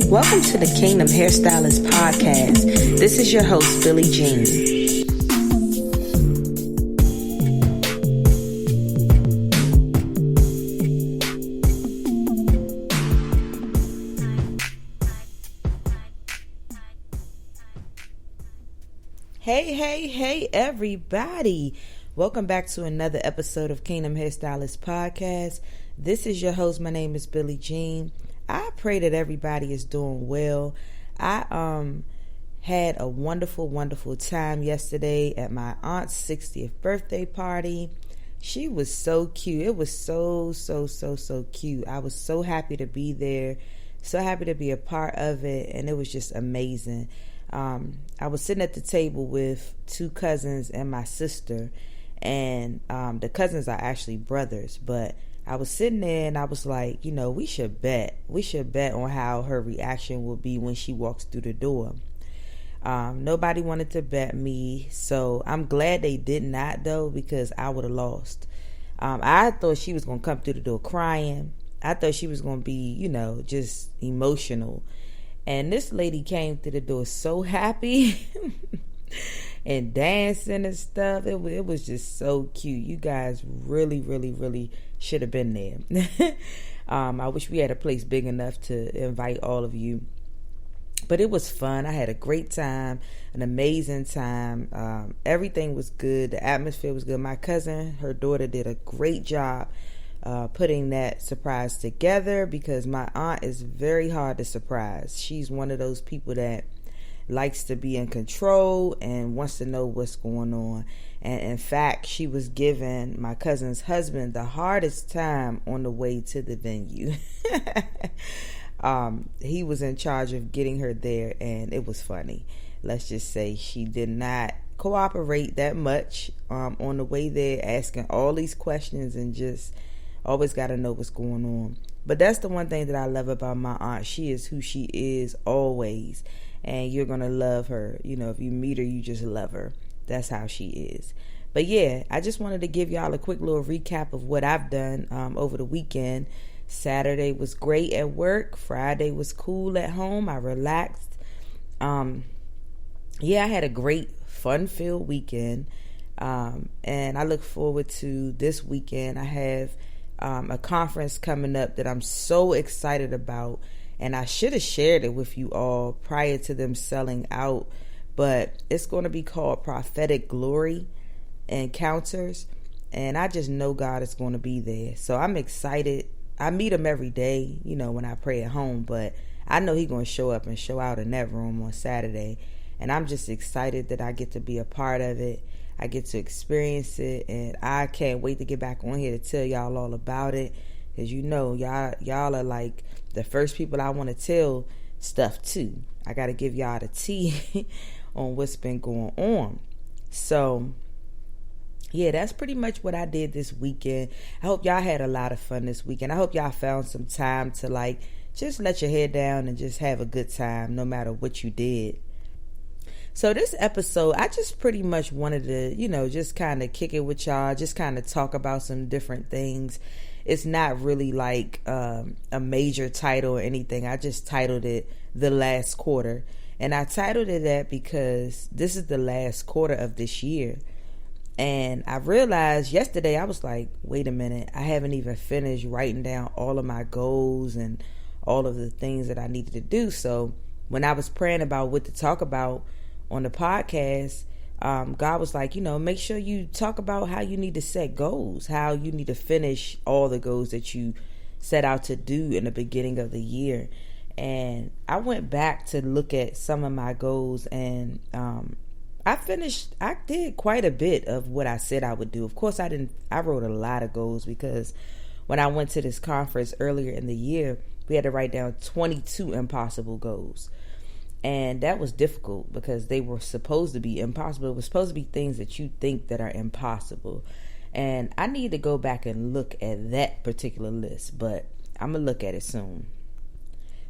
Welcome to the Kingdom Hairstylist Podcast. This is your host, Billie Jean. Hey, everybody. Welcome back to another episode of Kingdom Hairstylist Podcast. This is your host. My name is Billie Jean. I pray that everybody is doing well. I had a wonderful time yesterday at my aunt's 60th birthday party. She was so cute. It was so cute. I was so happy to be there, so happy to be a part of it, and it was just amazing. I was sitting at the table with two cousins and my sister, and the cousins are actually brothers, but I was sitting there and I was like, we should bet on how her reaction will be when she walks through the door. Nobody wanted to bet me, so I'm glad they did not, though, because I would have lost. I thought she was going to come through the door crying. I thought she was going to be, just emotional. And this lady came through the door so happy and dancing and stuff. It was just so cute. You guys really should have been there. I wish we had a place big enough to invite all of you. But it was fun. I had a great time, an amazing time. Everything was good. The atmosphere was good. My cousin, her daughter, did a great job putting that surprise together, because my aunt is very hard to surprise. She's one of those people that likes to be in control and wants to know what's going on. And in fact, she was giving my cousin's husband the hardest time on the way to the venue. He was in charge of getting her there, and it was funny. Let's just say she did not cooperate that much on the way there, asking all these questions and just always got to know what's going on. But that's the one thing that I love about my aunt. She is who she is always, and you're going to love her. If you meet her, you just love her. That's how she is. But yeah, I just wanted to give y'all a quick little recap of what I've done over the weekend. Saturday was great at work. Friday was cool at home. I relaxed. I had a great fun-filled weekend. And I look forward to this weekend. I have a conference coming up that I'm so excited about, and I should have shared it with you all prior to them selling out, but it's going to be called Prophetic Glory Encounters, and I just know God is going to be there, so I'm excited. I meet him every day, when I pray at home, but I know he's going to show up and show out in that room on Saturday, and I'm just excited that I get to be a part of it. I get to experience it, and I can't wait to get back on here to tell y'all all about it, because y'all are like the first people I want to tell stuff to. I got to give y'all the tea on what's been going on. So yeah, that's pretty much what I did this weekend. I hope y'all had a lot of fun this weekend. I hope y'all found some time to just let your head down and just have a good time no matter what you did. So this episode, I just pretty much wanted to, just kind of kick it with y'all, just kind of talk about some different things. It's not really like a major title or anything. I just titled it The Last Quarter. And I titled it that because this is the last quarter of this year. And I realized yesterday, I was like, wait a minute, I haven't even finished writing down all of my goals and all of the things that I needed to do. So when I was praying about what to talk about on the podcast, God was like, make sure you talk about how you need to set goals, how you need to finish all the goals that you set out to do in the beginning of the year. And I went back to look at some of my goals, and I did quite a bit of what I said I would do. Of course, I wrote a lot of goals, because when I went to this conference earlier in the year, we had to write down 22 impossible goals. And that was difficult because they were supposed to be impossible. It was supposed to be things that you think that are impossible. And I need to go back and look at that particular list, but I'm going to look at it soon.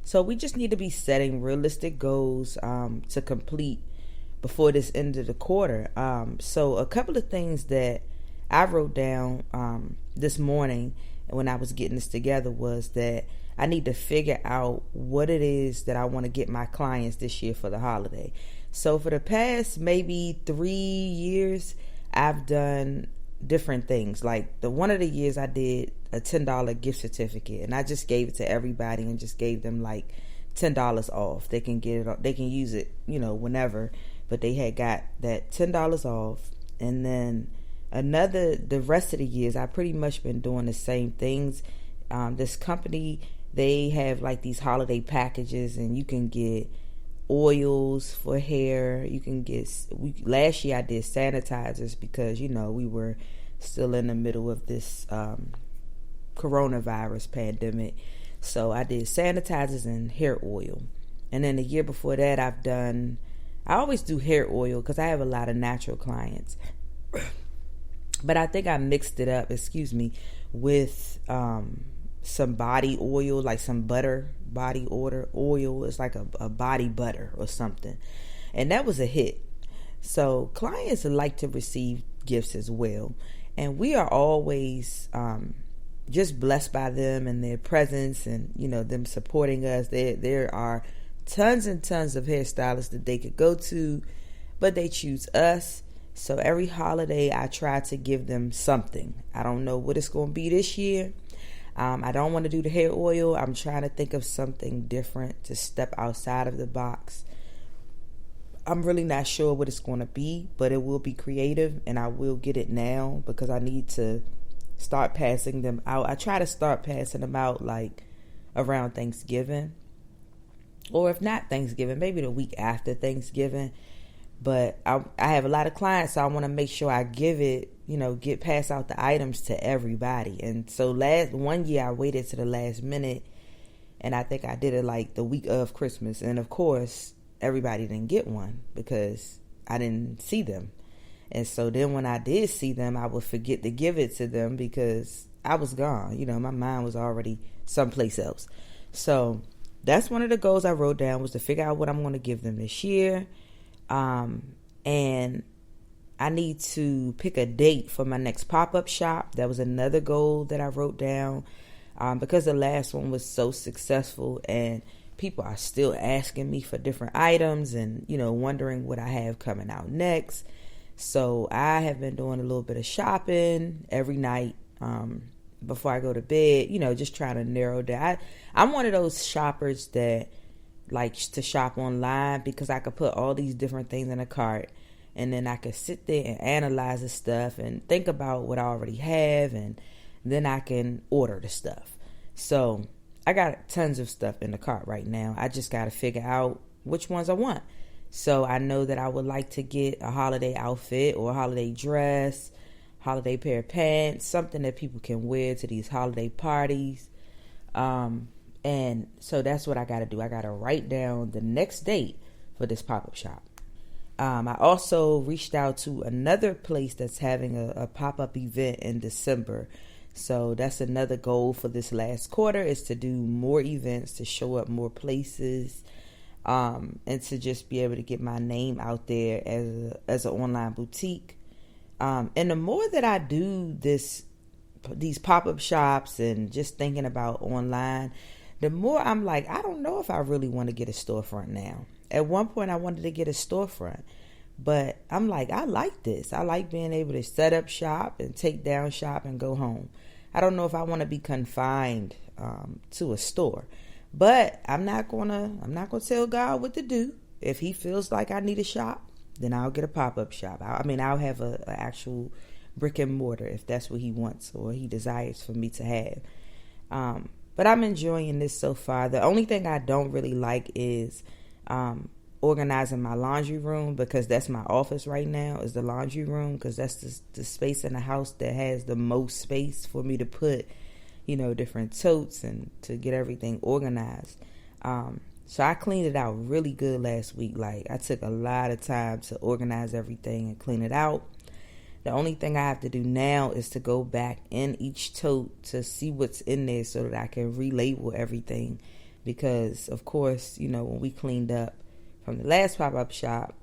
So we just need to be setting realistic goals to complete before this end of the quarter. So a couple of things that I wrote down this morning when I was getting this together was that I need to figure out what it is that I want to get my clients this year for the holiday. So for the past maybe 3 years, I've done different things. Like one of the years I did a $10 gift certificate, and I just gave it to everybody and just gave them like $10 off. They can get it, they can use it, whenever, but they had got that $10 off. And then the rest of the years, I pretty much been doing the same things. This company, they have like these holiday packages, and you can get oils for hair. You can get, last year I did sanitizers because, we were still in the middle of this coronavirus pandemic. So I did sanitizers and hair oil. And then the year before that, I always do hair oil because I have a lot of natural clients. But I think I mixed it up, with some body oil, like some body oil. It's like a body butter or something. And that was a hit. So clients like to receive gifts as well. And we are always just blessed by them and their presence and, them supporting us. There are tons and tons of hairstylists that they could go to, but they choose us. So every holiday I try to give them something. I don't know what it's going to be this year. I don't want to do the hair oil. I'm trying to think of something different to step outside of the box. I'm really not sure what it's going to be, but it will be creative, and I will get it now because I need to start passing them out. I try to start passing them out like around Thanksgiving, or if not Thanksgiving, maybe the week after Thanksgiving. But I have a lot of clients, so I want to make sure I pass out the items to everybody. And so one year I waited to the last minute, and I think I did it like the week of Christmas. And of course, everybody didn't get one because I didn't see them. And so then when I did see them, I would forget to give it to them because I was gone. My mind was already someplace else. So that's one of the goals I wrote down, was to figure out what I'm going to give them this year. And I need to pick a date for my next pop-up shop. That was another goal that I wrote down, because the last one was so successful and people are still asking me for different items and, wondering what I have coming out next. So I have been doing a little bit of shopping every night, before I go to bed, just trying to narrow down. I'm one of those shoppers that likes to shop online because I could put all these different things in a cart, and then I could sit there and analyze the stuff and think about what I already have, and then I can order the stuff. So I got tons of stuff in the cart right now. I just got to figure out which ones I want. So I know that I would like to get a holiday outfit or a holiday dress, holiday pair of pants, something that people can wear to these holiday parties. And so that's what I got to do. I got to write down the next date for this pop-up shop. I also reached out to another place that's having a pop-up event in December. So that's another goal for this last quarter, is to do more events, to show up more places, and to just be able to get my name out there as an online boutique. And the more that I do these pop-up shops and just thinking about online, the more I'm like, I don't know if I really want to get a storefront now. At one point, I wanted to get a storefront, but I'm like, I like this. I like being able to set up shop and take down shop and go home. I don't know if I want to be confined to a store, but I'm not gonna tell God what to do. If He feels like I need a shop, then I'll get a pop-up shop. I'll have an actual brick and mortar if that's what He wants or He desires for me to have. But I'm enjoying this so far. The only thing I don't really like is organizing my laundry room, because that's my office right now, is the laundry room, because that's the space in the house that has the most space for me to put, different totes and to get everything organized. So I cleaned it out really good last week. Like, I took a lot of time to organize everything and clean it out. The only thing I have to do now is to go back in each tote to see what's in there so that I can relabel everything. Because, of course, when we cleaned up from the last pop-up shop,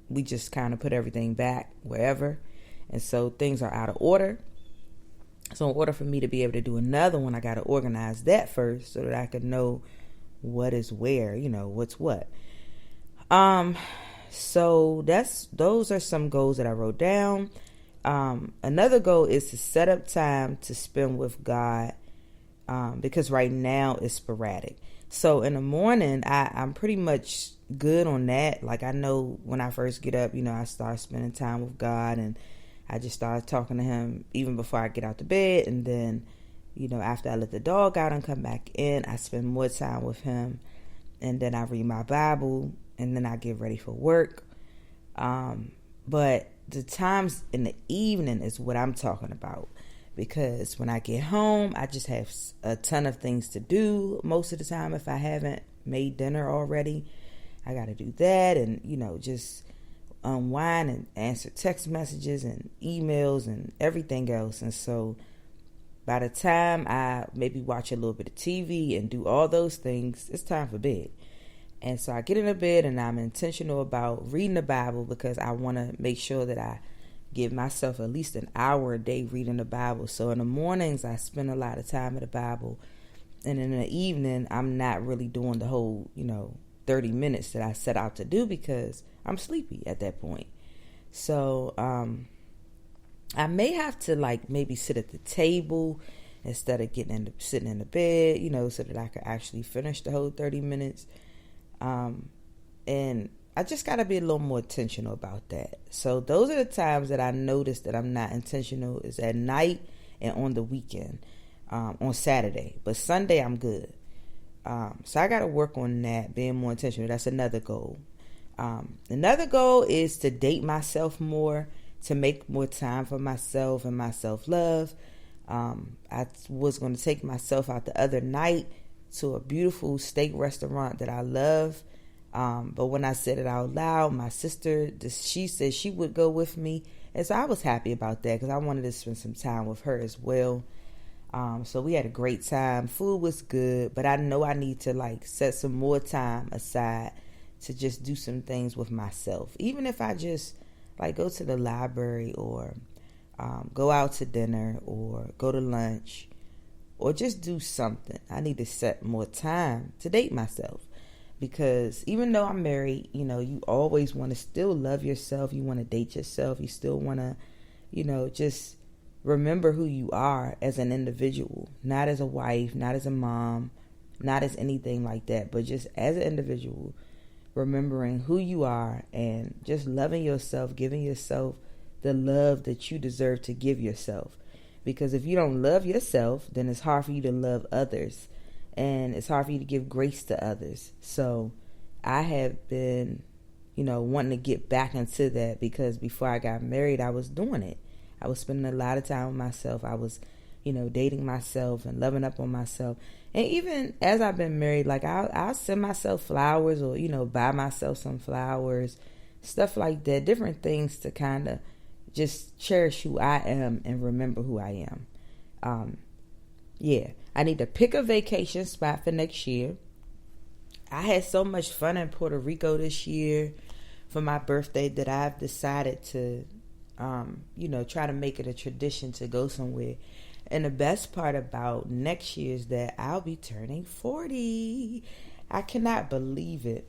we just kind of put everything back wherever. And so things are out of order. So in order for me to be able to do another one, I got to organize that first so that I can know what is where, what's what. So those are some goals that I wrote down. Another goal is to set up time to spend with God, because right now it's sporadic. So in the morning, I'm pretty much good on that. Like, I know when I first get up, I start spending time with God, and I just start talking to him even before I get out the bed. And then, after I let the dog out and come back in, I spend more time with him. And then I read my Bible, and then I get ready for work. But the times in the evening is what I'm talking about, because when I get home, I just have a ton of things to do most of the time. If I haven't made dinner already, I got to do that, and just unwind and answer text messages and emails and everything else. And so by the time I maybe watch a little bit of TV and do all those things, it's time for bed. And so I get in the bed, and I'm intentional about reading the Bible, because I want to make sure that I give myself at least an hour a day reading the Bible. So in the mornings, I spend a lot of time in the Bible. And in the evening, I'm not really doing the whole, 30 minutes that I set out to do, because I'm sleepy at that point. So I may have to maybe sit at the table instead of sitting in the bed, so that I could actually finish the whole 30 minutes. And I just got to be a little more intentional about that. So those are the times that I notice that I'm not intentional, is at night and on the weekend, on Saturday. But Sunday, I'm good. So I got to work on that, being more intentional. That's another goal. Another goal is to date myself more, to make more time for myself and my self-love. I was going to take myself out the other night to a beautiful steak restaurant that I love. But when I said it out loud, my sister, she said she would go with me. And so I was happy about that, because I wanted to spend some time with her as well. So we had a great time. Food was good, but I know I need to set some more time aside to just do some things with myself. Even if I just go to the library, or go out to dinner, or go to lunch, or just do something. I need to set more time to date myself, because even though I'm married, you always want to still love yourself. You want to date yourself. You still want to, just remember who you are as an individual, not as a wife, not as a mom, not as anything like that, but just as an individual, remembering who you are and just loving yourself, giving yourself the love that you deserve to give yourself. Because if you don't love yourself, then it's hard for you to love others, and it's hard for you to give grace to others. So I have been, wanting to get back into that, because before I got married, I was doing it. I was spending a lot of time with myself. I was, dating myself and loving up on myself. And even as I've been married, I'll send myself flowers, or, buy myself some flowers, stuff like that, different things to kind of just cherish who I am and remember who I am. I need to pick a vacation spot for next year. I had so much fun in Puerto Rico this year for my birthday that I've decided to, try to make it a tradition to go somewhere. And the best part about next year is that I'll be turning 40. I cannot believe it.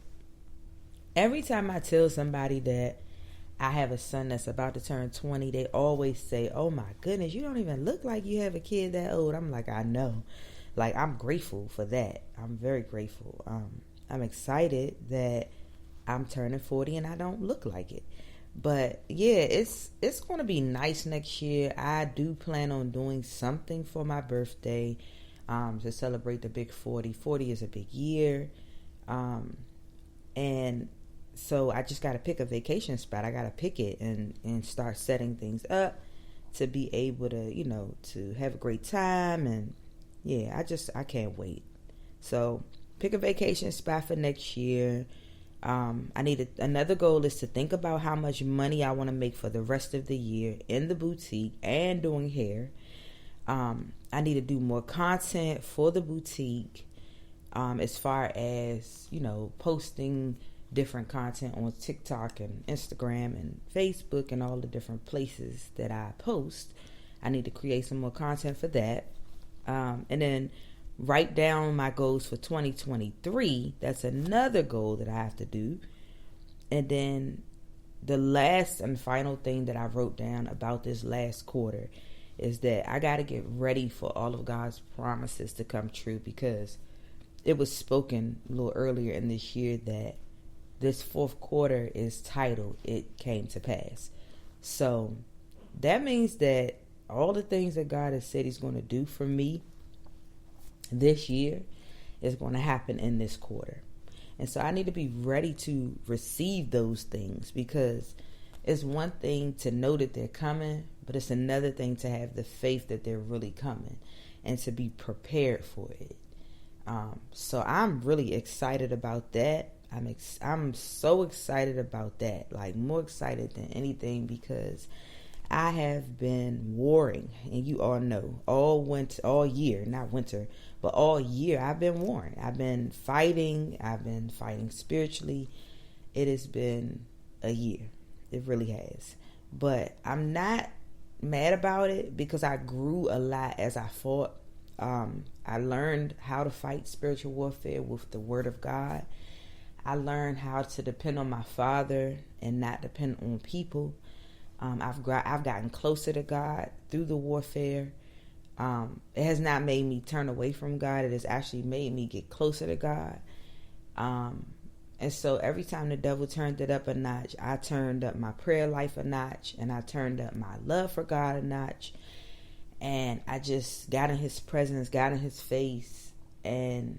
Every time I tell somebody that I have a son that's about to turn 20, they always say, "Oh my goodness, you don't even look like you have a kid that old." I'm like, I know. I'm grateful for that. I'm very grateful. I'm excited that I'm turning 40 and I don't look like it. But yeah, it's going to be nice next year. I do plan on doing something for my birthday, to celebrate the big 40. 40 is a big year. And so I just got to pick a vacation spot. I got to pick it and start setting things up to be able to, to have a great time. And yeah, I can't wait. So pick a vacation spot for next year. I need another goal is to think about how much money I want to make for the rest of the year in the boutique and doing hair. I need to do more content for the boutique, as far as, posting different content on TikTok and Instagram and Facebook and all the different places that I post. I need to create some more content for that. And then write down my goals for 2023. That's another goal that I have to do. And then the last and final thing that I wrote down about this last quarter is that I got to get ready for all of God's promises to come true, because it was spoken a little earlier in this year that this fourth quarter is titled "It Came to Pass." So that means that all the things that God has said He's going to do for me this year is going to happen in this quarter. And so I need to be ready to receive those things, because it's one thing to know that they're coming, but it's another thing to have the faith that they're really coming and to be prepared for it. So I'm really excited about that. I'm so excited about that, like more excited than anything, because I have been warring, and you all know, all year, not winter, but all year I've been warring. I've been fighting spiritually. It has been a year. It really has. But I'm not mad about it, because I grew a lot as I fought. I learned how to fight spiritual warfare with the Word of God. I learned how to depend on my Father and not depend on people. I've gotten closer to God through the warfare. It has not made me turn away from God. It has actually made me get closer to God. And so every time the devil turned it up a notch, I turned up my prayer life a notch, and I turned up my love for God a notch. And I just got in His presence, got in His face. And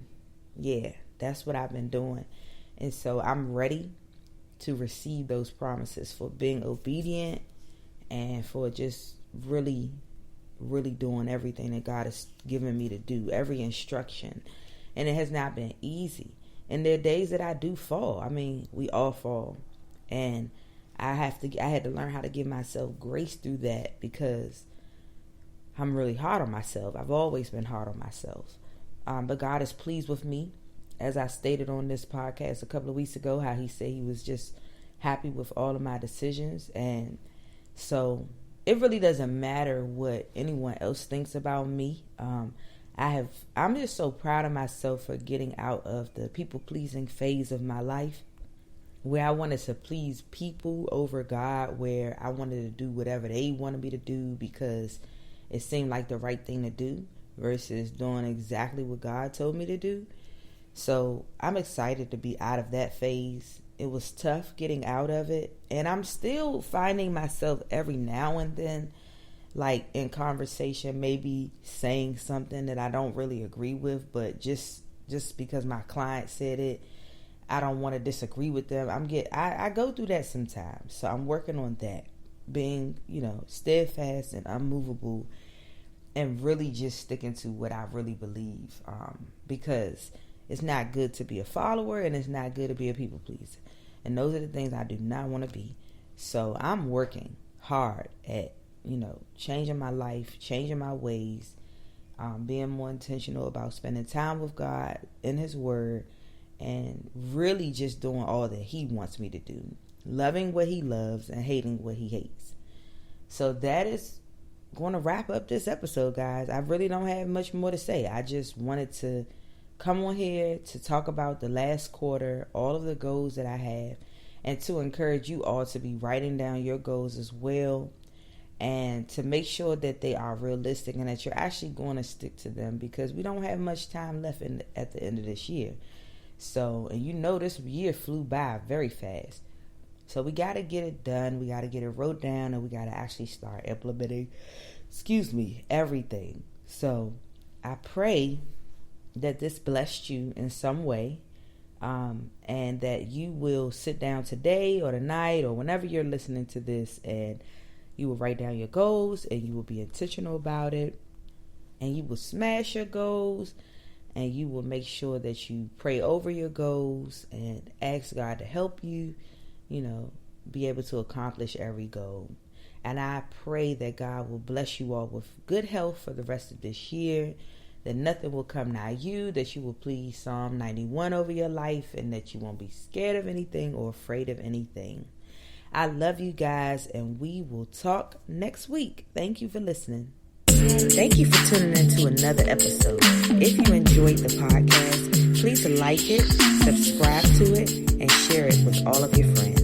yeah, that's what I've been doing. And so I'm ready to receive those promises for being obedient and for just really, really doing everything that God has given me to do, every instruction. And it has not been easy. And there are days that I do fall. I mean, we all fall. And I had to learn how to give myself grace through that, because I'm really hard on myself. I've always been hard on myself. But God is pleased with me. As I stated on this podcast a couple of weeks ago, how He said He was just happy with all of my decisions. And so it really doesn't matter what anyone else thinks about me. I'm just so proud of myself for getting out of the people-pleasing phase of my life, where I wanted to please people over God, where I wanted to do whatever they wanted me to do because it seemed like the right thing to do, versus doing exactly what God told me to do. So I'm excited to be out of that phase. It was tough getting out of it, and I'm still finding myself every now and then, like in conversation, maybe saying something that I don't really agree with, but just because my client said it, I don't want to disagree with them. I go through that sometimes. So I'm working on that, being, steadfast and unmovable, and really just sticking to what I really believe, because it's not good to be a follower, and it's not good to be a people pleaser. And those are the things I do not want to be. So I'm working hard at, changing my life, changing my ways, being more intentional about spending time with God in His Word, and really just doing all that He wants me to do. Loving what He loves and hating what He hates. So that is going to wrap up this episode, guys. I really don't have much more to say. I just wanted to come on here to talk about the last quarter, all of the goals that I have, and to encourage you all to be writing down your goals as well, and to make sure that they are realistic and that you're actually going to stick to them, because we don't have much time left at the end of this year. So, and this year flew by very fast. So we got to get it done. We got to get it wrote down, and we got to actually start implementing, everything. So I pray that this blessed you in some way, and that you will sit down today or tonight or whenever you're listening to this, and you will write down your goals, and you will be intentional about it, and you will smash your goals, and you will make sure that you pray over your goals and ask God to help you, be able to accomplish every goal. And I pray that God will bless you all with good health for the rest of this year, that nothing will come nigh you, that you will please Psalm 91 over your life, and that you won't be scared of anything or afraid of anything. I love you guys, and we will talk next week. Thank you for listening. Thank you for tuning in to another episode. If you enjoyed the podcast, please like it, subscribe to it, and share it with all of your friends.